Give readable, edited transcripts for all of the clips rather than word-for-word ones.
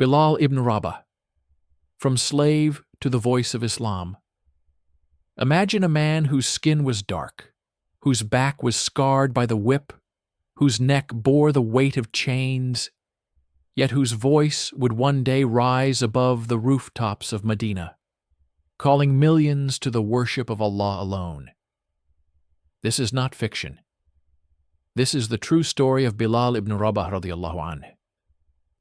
Bilal ibn Rabah, from slave to the voice of Islam. Imagine a man whose skin was dark, whose back was scarred by the whip, whose neck bore the weight of chains, yet whose voice would one day rise above the rooftops of Medina, calling millions to the worship of Allah alone. This is not fiction. This is the true story of Bilal ibn Rabah radiallahu anhu,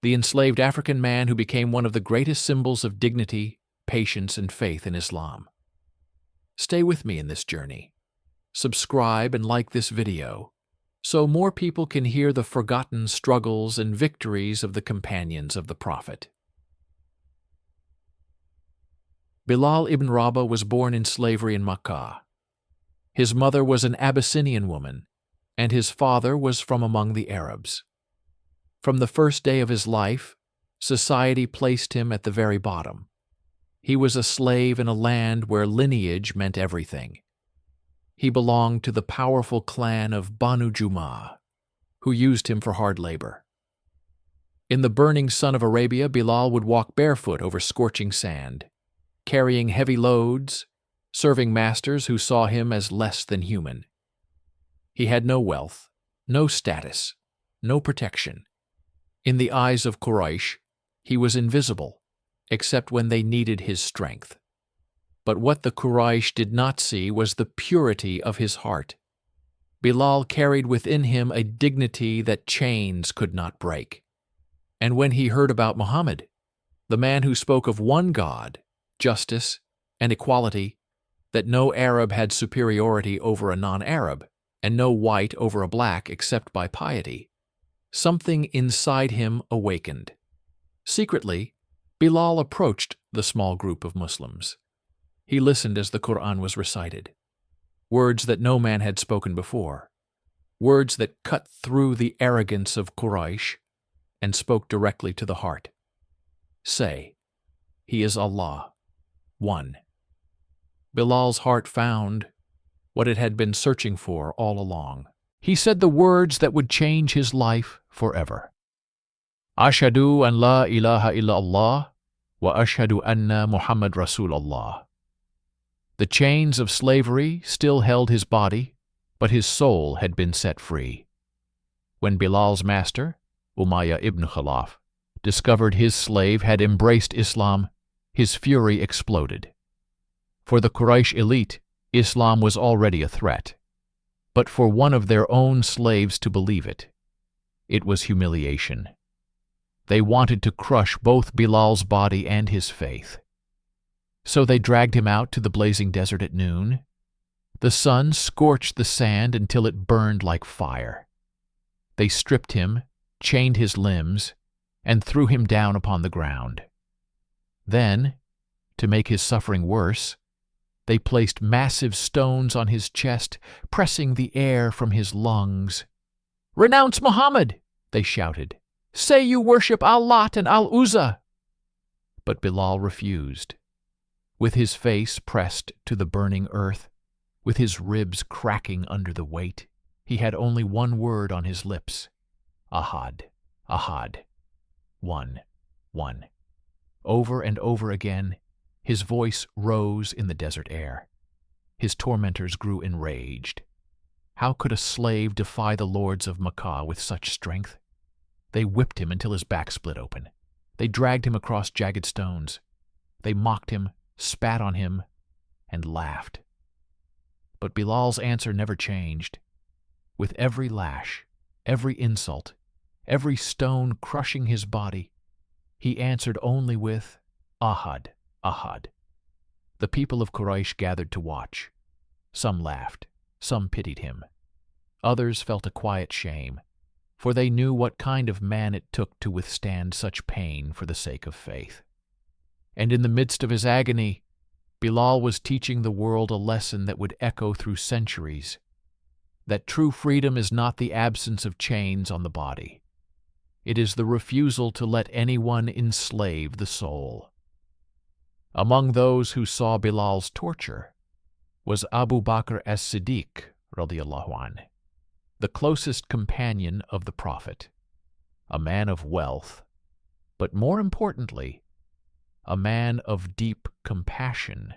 the enslaved African man who became one of the greatest symbols of dignity, patience, and faith in Islam. Stay with me in this journey. Subscribe and like this video so more people can hear the forgotten struggles and victories of the companions of the Prophet. Bilal ibn Rabah was born in slavery in Makkah. His mother was an Abyssinian woman, and his father was from among the Arabs. From the first day of his life, society placed him at the very bottom. He was a slave in a land where lineage meant everything. He belonged to the powerful clan of Banu Jumah, who used him for hard labor. In the burning sun of Arabia, Bilal would walk barefoot over scorching sand, carrying heavy loads, serving masters who saw him as less than human. He had no wealth, no status, no protection. In the eyes of Quraysh, he was invisible, except when they needed his strength. But what the Quraysh did not see was the purity of his heart. Bilal carried within him a dignity that chains could not break. And when he heard about Muhammad, the man who spoke of one God, justice, and equality, that no Arab had superiority over a non-Arab, and no white over a black except by piety, something inside him awakened. Secretly, Bilal approached the small group of Muslims. He listened as the Quran was recited, words that no man had spoken before, words that cut through the arrogance of Quraysh and spoke directly to the heart. Say, He is Allah, one. Bilal's heart found what it had been searching for all along. He said the words that would change his life forever. Ashhadu an la ilaha illallah wa ashhadu anna Muhammad Rasulullah. The chains of slavery still held his body, but his soul had been set free. When Bilal's master, Umayyah ibn Khalaf, discovered his slave had embraced Islam, his fury exploded. For the Quraysh elite, Islam was already a threat. But for one of their own slaves to believe it was humiliation. They wanted to crush both Bilal's body and his faith. So they dragged him out to the blazing desert at noon. The sun scorched the sand until it burned like fire. They stripped him, chained his limbs, and threw him down upon the ground. Then, to make his suffering worse, they placed massive stones on his chest, pressing the air from his lungs. "Renounce Muhammad!" they shouted. "Say you worship al-Lat and al-Uzza!" But Bilal refused. With his face pressed to the burning earth, with his ribs cracking under the weight, he had only one word on his lips: Ahad, Ahad, one, one. Over and over again, his voice rose in the desert air. His tormentors grew enraged. How could a slave defy the lords of Makkah with such strength? They whipped him until his back split open. They dragged him across jagged stones. They mocked him, spat on him, and laughed. But Bilal's answer never changed. With every lash, every insult, every stone crushing his body, he answered only with Ahad, Ahad. The people of Quraysh gathered to watch. Some laughed, some pitied him. Others felt a quiet shame, for they knew what kind of man it took to withstand such pain for the sake of faith. And in the midst of his agony, Bilal was teaching the world a lesson that would echo through centuries, that true freedom is not the absence of chains on the body. It is the refusal to let anyone enslave the soul. Among those who saw Bilal's torture was Abu Bakr as-Siddiq radiallahu anhu, the closest companion of the Prophet, a man of wealth, but more importantly, a man of deep compassion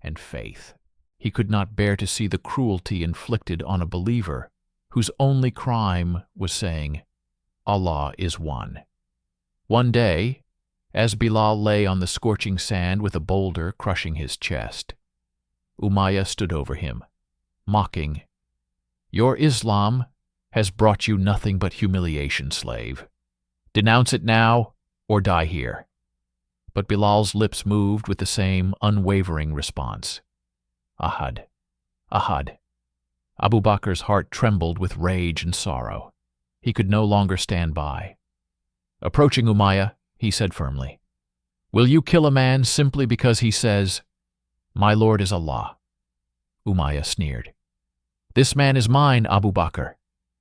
and faith. He could not bear to see the cruelty inflicted on a believer whose only crime was saying, Allah is one. One day, as Bilal lay on the scorching sand with a boulder crushing his chest, Umayyah stood over him, mocking, "Your Islam has brought you nothing but humiliation, slave. Denounce it now or die here." But Bilal's lips moved with the same unwavering response. Ahad, Ahad. Abu Bakr's heart trembled with rage and sorrow. He could no longer stand by. Approaching Umayyah, he said firmly, "Will you kill a man simply because he says, 'My Lord is Allah'?" Umayyah sneered. "This man is mine, Abu Bakr.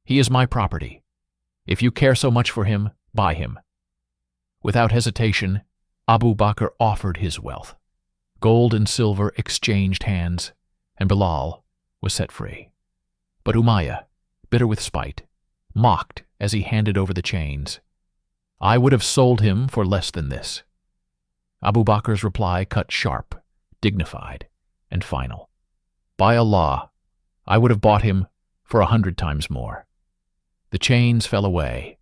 He is my property. If you care so much for him, buy him." Without hesitation, Abu Bakr offered his wealth. Gold and silver exchanged hands, and Bilal was set free. But Umayyah, bitter with spite, mocked as he handed over the chains. "I would have sold him for less than this." Abu Bakr's reply cut sharp, dignified, and final. "By Allah, I would have bought him for 100 times more." The chains fell away.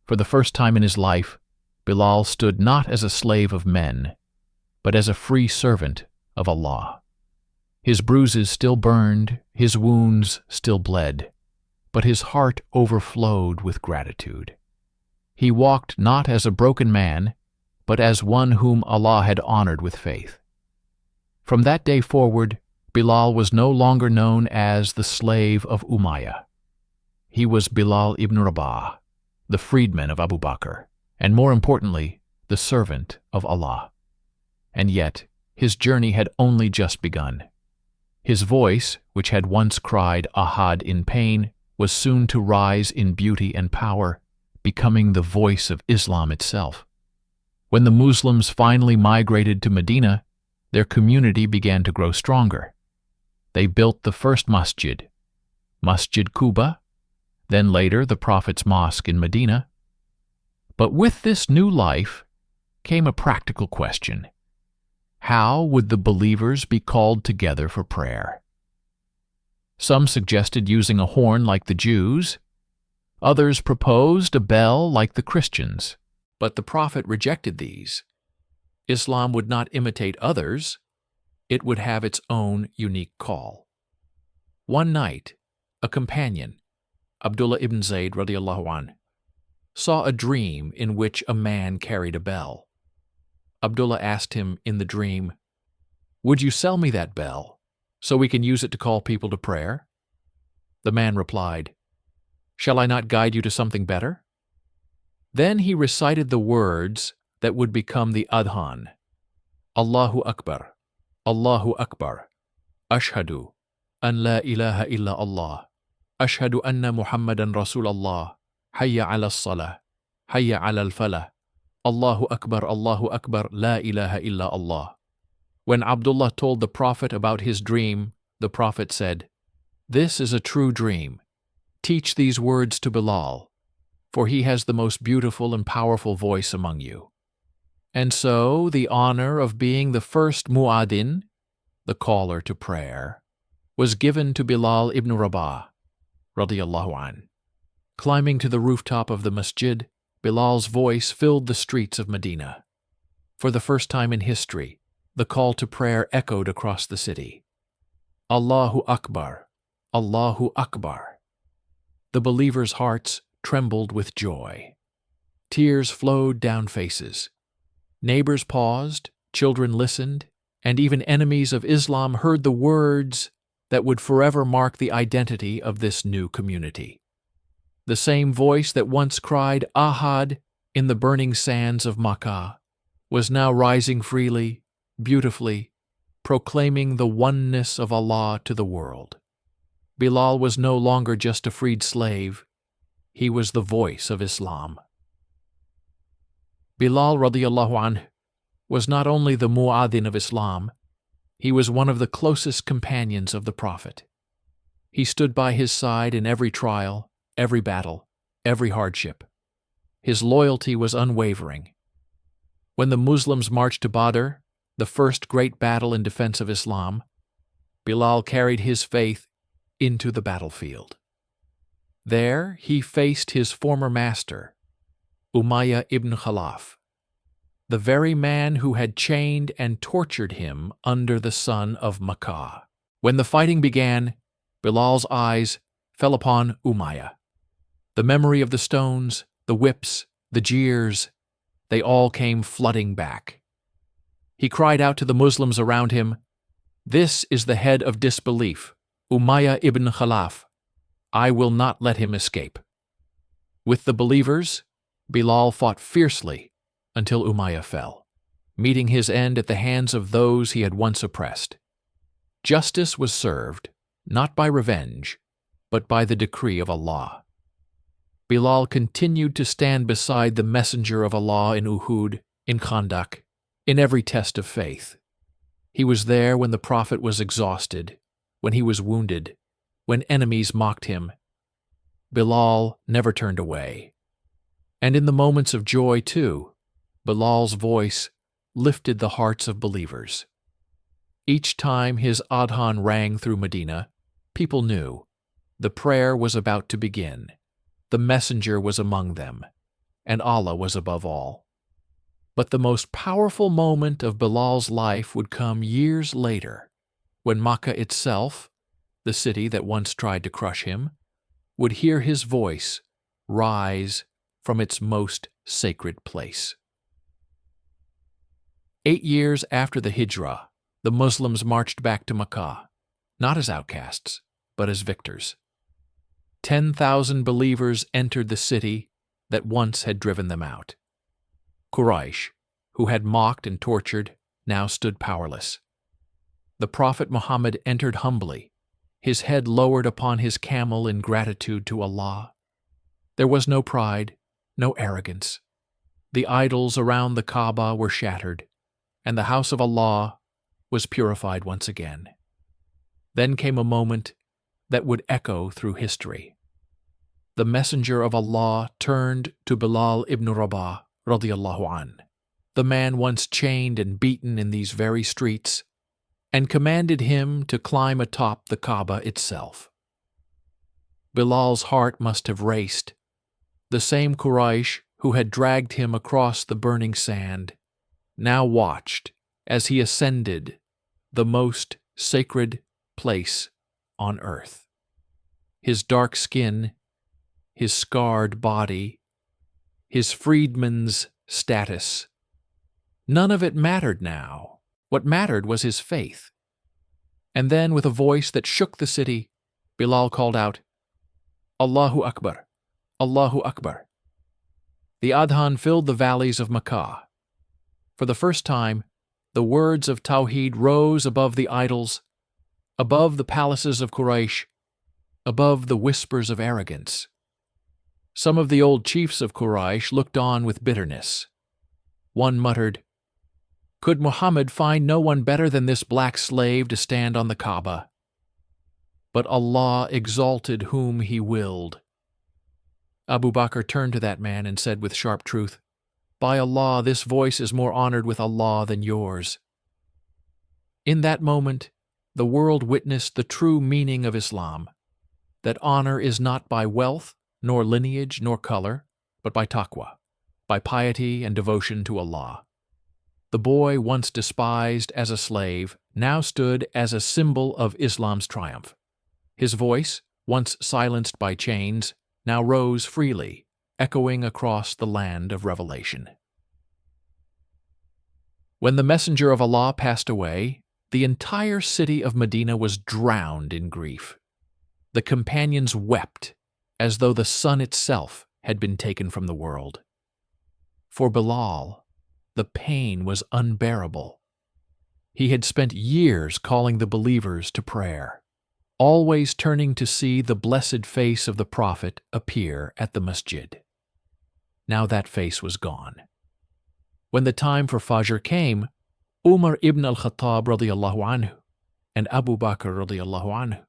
For the first time in his life, Bilal stood not as a slave of men, but as a free servant of Allah. His bruises still burned, his wounds still bled, but his heart overflowed with gratitude. He walked not as a broken man, but as one whom Allah had honored with faith. From that day forward, Bilal was no longer known as the slave of Umayyah. He was Bilal ibn Rabah, the freedman of Abu Bakr, and more importantly, the servant of Allah. And yet, his journey had only just begun. His voice, which had once cried Ahad in pain, was soon to rise in beauty and power, becoming the voice of Islam itself. When the Muslims finally migrated to Medina, their community began to grow stronger. They built the first masjid, Masjid Quba, then later the Prophet's Mosque in Medina. But with this new life came a practical question. How would the believers be called together for prayer? Some suggested using a horn like the Jews. Others proposed a bell like the Christians. But the Prophet rejected these. Islam would not imitate others. It would have its own unique call. One night, a companion, Abdullah ibn Zayd radiallahu anh, saw a dream in which a man carried a bell. Abdullah asked him in the dream, "Would you sell me that bell so we can use it to call people to prayer?" The man replied, "Shall I not guide you to something better?" Then he recited the words that would become the adhan. Allahu Akbar, Allahu Akbar, Ashhadu an la ilaha illa Allah, Ashhadu anna Muhammadan Rasulallah, Hayya ala salah, Hayya ala al-falah, Allahu Akbar, la ilaha illa Allah. When Abdullah told the Prophet about his dream, the Prophet said, "This is a true dream. Teach these words to Bilal, for he has the most beautiful and powerful voice among you." And so the honor of being the first mu'adhin, the caller to prayer, was given to Bilal ibn Rabah, radiyallahu anh. Climbing to the rooftop of the masjid, Bilal's voice filled the streets of Medina. For the first time in history, the call to prayer echoed across the city. Allahu Akbar, Allahu Akbar. The believers' hearts trembled with joy. Tears flowed down faces. Neighbors paused, children listened, and even enemies of Islam heard the words that would forever mark the identity of this new community. The same voice that once cried Ahad in the burning sands of Makkah was now rising freely, beautifully, proclaiming the oneness of Allah to the world. Bilal was no longer just a freed slave. He was the voice of Islam. Bilal radiyallahu anh was not only the mu'adhin of Islam, he was one of the closest companions of the Prophet. He stood by his side in every trial, every battle, every hardship. His loyalty was unwavering, When the Muslims marched to Badr, the first great battle in defense of Islam, Bilal carried his faith into the battlefield. There he faced his former master, Umayyah ibn Khalaf, the very man who had chained and tortured him under the sun of Makkah. When the fighting began, Bilal's eyes fell upon Umayyah. The memory of the stones, the whips, the jeers, they all came flooding back. He cried out to the Muslims around him, "This is the head of disbelief, Umayyah ibn Khalaf. I will not let him escape." With the believers, Bilal fought fiercely until Umayyah fell, meeting his end at the hands of those he had once oppressed. Justice was served, not by revenge, but by the decree of Allah. Bilal continued to stand beside the Messenger of Allah in Uhud, in Khandak, in every test of faith. He was there when the Prophet was exhausted, when he was wounded, when enemies mocked him. Bilal never turned away. And in the moments of joy, too, Bilal's voice lifted the hearts of believers. Each time his adhan rang through Medina, people knew the prayer was about to begin. The messenger was among them, and Allah was above all. But the most powerful moment of Bilal's life would come years later, when Makkah itself, the city that once tried to crush him, would hear his voice rise from its most sacred place. 8 years after the Hijrah, the Muslims marched back to Makkah, not as outcasts, but as victors. 10,000 believers entered the city that once had driven them out. Quraysh, who had mocked and tortured, now stood powerless. The Prophet Muhammad entered humbly, his head lowered upon his camel in gratitude to Allah. There was no pride, no arrogance. The idols around the Kaaba were shattered, and the house of Allah was purified once again. Then came a moment that would echo through history. The Messenger of Allah turned to Bilal ibn Rabah radiyallahu an, the man once chained and beaten in these very streets, and commanded him to climb atop the Kaaba itself. Bilal's heart must have raced. The same Quraysh who had dragged him across the burning sand now watched as he ascended the most sacred place on earth. His dark skin, his scarred body, his freedman's status, none of it mattered now. What mattered was his faith. And then, with a voice that shook the city, Bilal called out, "Allahu Akbar, Allahu Akbar." The adhan filled the valleys of Makkah. For the first time, the words of Tawheed rose above the idols, above the palaces of Quraysh, above the whispers of arrogance. Some of the old chiefs of Quraysh looked on with bitterness. One muttered, "Could Muhammad find no one better than this black slave to stand on the Kaaba?" But Allah exalted whom He willed. Abu Bakr turned to that man and said with sharp truth, "By Allah, this voice is more honored with Allah than yours." In that moment, the world witnessed the true meaning of Islam, that honor is not by wealth, nor lineage, nor color, but by taqwa, by piety and devotion to Allah. The boy once despised as a slave now stood as a symbol of Islam's triumph. His voice, once silenced by chains, now rose freely, echoing across the land of revelation. When the Messenger of Allah passed away, the entire city of Medina was drowned in grief. The companions wept as though the sun itself had been taken from the world. For Bilal, the pain was unbearable. He had spent years calling the believers to prayer, always turning to see the blessed face of the Prophet appear at the masjid. Now that face was gone. When the time for Fajr came, Umar ibn al-Khattab radiyallahu anhu and Abu Bakr radiyallahu anhu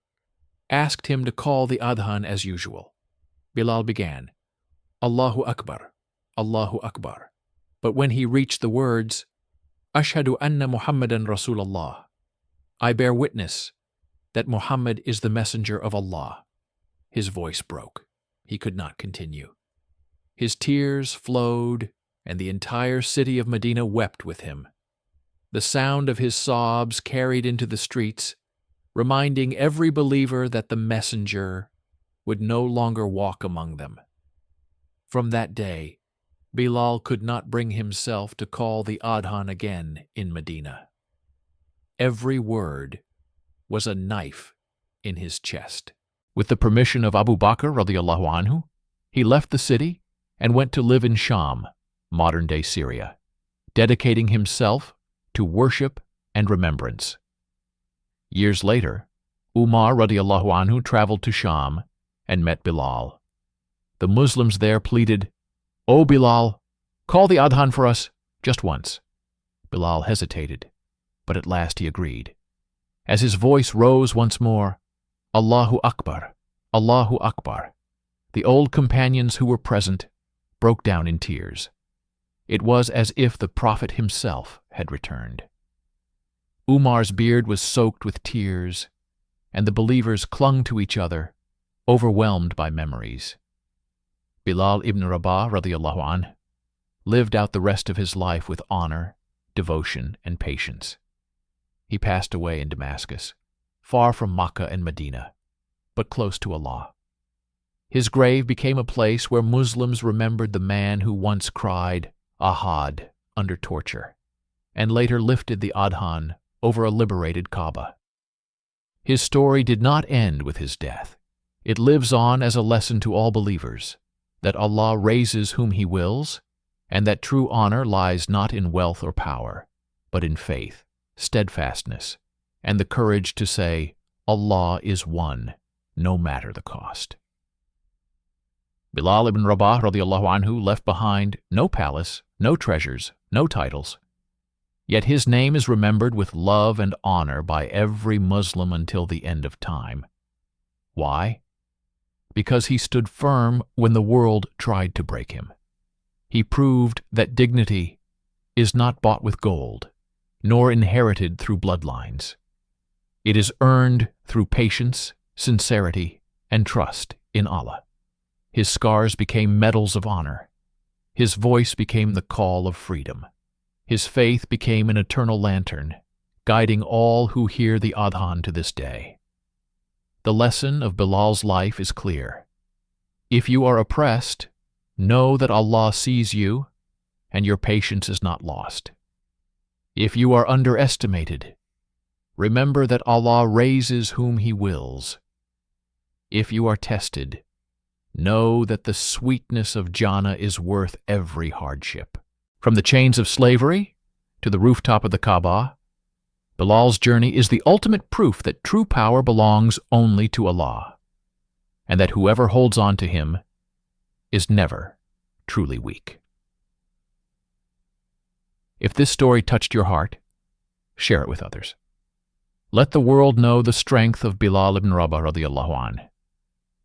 asked him to call the adhan as usual. Bilal began, "Allahu Akbar, Allahu Akbar." But when he reached the words, Ashhadu anna Muhammadan Rasulullah, I bear witness that Muhammad is the messenger of Allah, his voice broke. He could not continue. His tears flowed, and the entire city of Medina wept with him. The sound of his sobs carried into the streets, reminding every believer that the messenger would no longer walk among them. From that day, Bilal could not bring himself to call the adhan again in Medina. Every word was a knife in his chest. With the permission of Abu Bakr radiallahu anhu, he left the city and went to live in Sham, modern-day Syria, dedicating himself to worship and remembrance. Years later, Umar radiallahu anhu traveled to Sham and met Bilal. The Muslims there pleaded, "O Bilal, call the adhan for us just once." Bilal hesitated, but at last he agreed. As his voice rose once more, Allahu Akbar, Allahu Akbar, the old companions who were present broke down in tears. It was as if the Prophet himself had returned. Umar's beard was soaked with tears, and the believers clung to each other, overwhelmed by memories. Bilal ibn Rabah radiallahu anh lived out the rest of his life with honor, devotion, and patience. He passed away in Damascus, far from Makkah and Medina, but close to Allah. His grave became a place where Muslims remembered the man who once cried, Ahad, under torture, and later lifted the adhan over a liberated Kaaba. His story did not end with his death. It lives on as a lesson to all believers, that Allah raises whom He wills, and that true honor lies not in wealth or power, but in faith, steadfastness, and the courage to say, Allah is one, no matter the cost. Bilal ibn Rabah radiallahu anhu left behind no palace, no treasures, no titles. Yet his name is remembered with love and honor by every Muslim until the end of time. Why? Because he stood firm when the world tried to break him. He proved that dignity is not bought with gold, nor inherited through bloodlines. It is earned through patience, sincerity, and trust in Allah. His scars became medals of honor. His voice became the call of freedom. His faith became an eternal lantern, guiding all who hear the adhan to this day. The lesson of Bilal's life is clear. If you are oppressed, know that Allah sees you, and your patience is not lost. If you are underestimated, remember that Allah raises whom He wills. If you are tested, know that the sweetness of Jannah is worth every hardship. From the chains of slavery to the rooftop of the Kaaba, Bilal's journey is the ultimate proof that true power belongs only to Allah, and that whoever holds on to Him is never truly weak. If this story touched your heart, share it with others. Let the world know the strength of Bilal ibn Rabah radiallahu anh,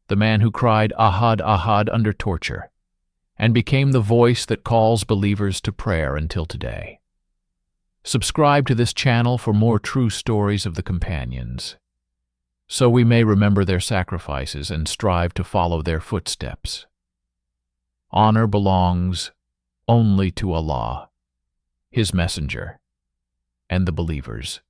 the man who cried Ahad, Ahad under torture, and became the voice that calls believers to prayer until today. Subscribe to this channel for more true stories of the companions, so we may remember their sacrifices and strive to follow their footsteps. Honor belongs only to Allah, His Messenger, and the believers.